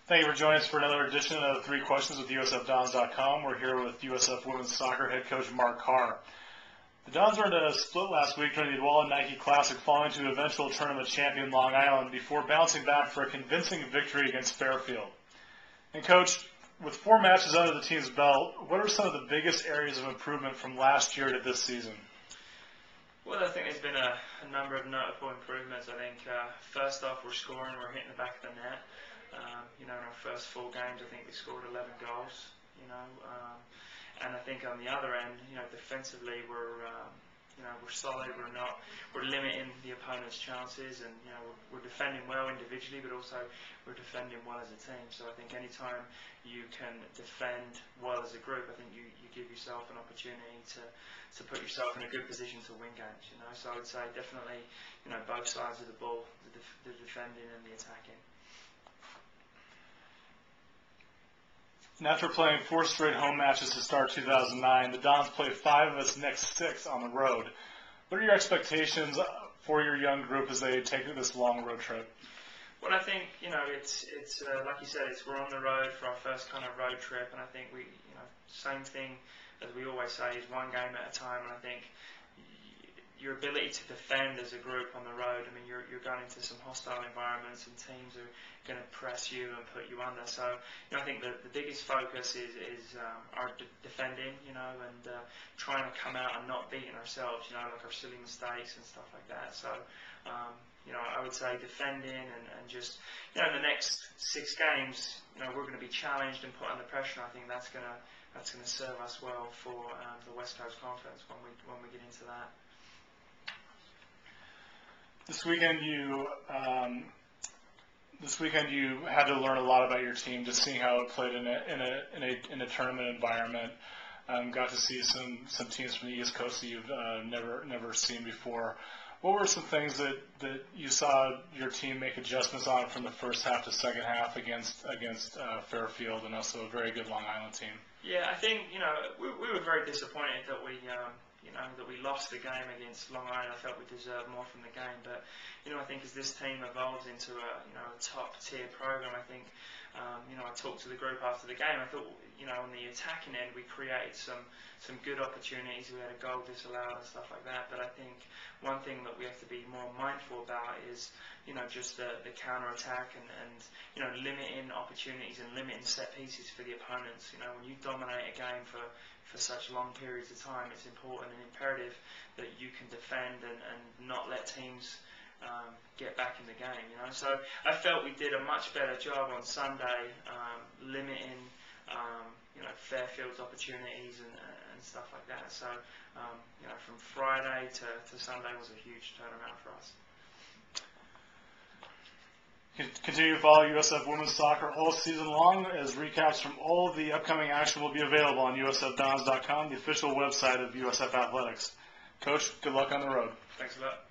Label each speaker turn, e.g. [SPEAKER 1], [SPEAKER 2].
[SPEAKER 1] Thank you for joining us for another edition of 3 Questions with USFDons.com. We're here with USF Women's Soccer head coach Mark Carr. The Dons earned a split last week during the Walla Nike Classic, falling to eventual tournament champion Long Island before bouncing back for a convincing victory against Fairfield. And Coach, with 4 matches under the team's belt, what are some of the biggest areas of improvement from last year to this season?
[SPEAKER 2] Well, I think there's been a number of notable improvements. I think first off, we're scoring, we're hitting the back of the net. In our first 4 games, I think we scored 11 goals. And I think on the other end, defensively, we're solid. We're limiting the opponent's chances, and we're defending well individually, but also we're defending well as a team. So I think anytime you can defend well as a group, I think you give yourself an opportunity to put yourself in a good position to win games. So I would say definitely, both sides of the ball, the defending and the attacking.
[SPEAKER 1] And after playing 4 straight home matches to start 2009, the Dons play 5 of its next 6 on the road. What are your expectations for your young group as they take this long road trip?
[SPEAKER 2] Well, I think it's like you said, we're on the road for our first kind of road trip, and I think we same thing as we always say is one game at a time. And I think your ability to defend as a group on the road, I mean, you're going into some hostile environments and teams are going to press you and put you under. So, I think the biggest focus is our defending, and trying to come out and not beating ourselves, like our silly mistakes and stuff like that. So, I would say defending and just, in the next 6 games, we're going to be challenged and put under pressure. I think that's going to serve us well for the West Coast Conference when we get into that.
[SPEAKER 1] This weekend you had to learn a lot about your team, just seeing how it played in a tournament environment. Got to see some teams from the East Coast that you've never seen before. What were some things that you saw your team make adjustments on from the first half to second half against Fairfield and also a very good Long Island team?
[SPEAKER 2] Yeah, I think we were very disappointed that we lost the game against Long Island. I felt we deserved more from the game, but I think as this team evolves into a top tier program, I think I talked to the group after the game. I thought on the attacking end we created some good opportunities. We had a goal disallowed and stuff like that. But I think one thing that we have to be more mindful about is just the counter attack and limiting opportunities and limiting set pieces for the opponents. When you dominate a game for such long periods of time, it's important and imperative that you can defend and not let teams get back in the game. So I felt we did a much better job on Sunday limiting Fairfield's opportunities and stuff like that. So from Friday to Sunday was a huge turnaround for us.
[SPEAKER 1] Continue to follow USF Women's Soccer all season long, as recaps from all of the upcoming action will be available on USFDons.com, the official website of USF Athletics. Coach, good luck on the road.
[SPEAKER 2] Thanks a lot.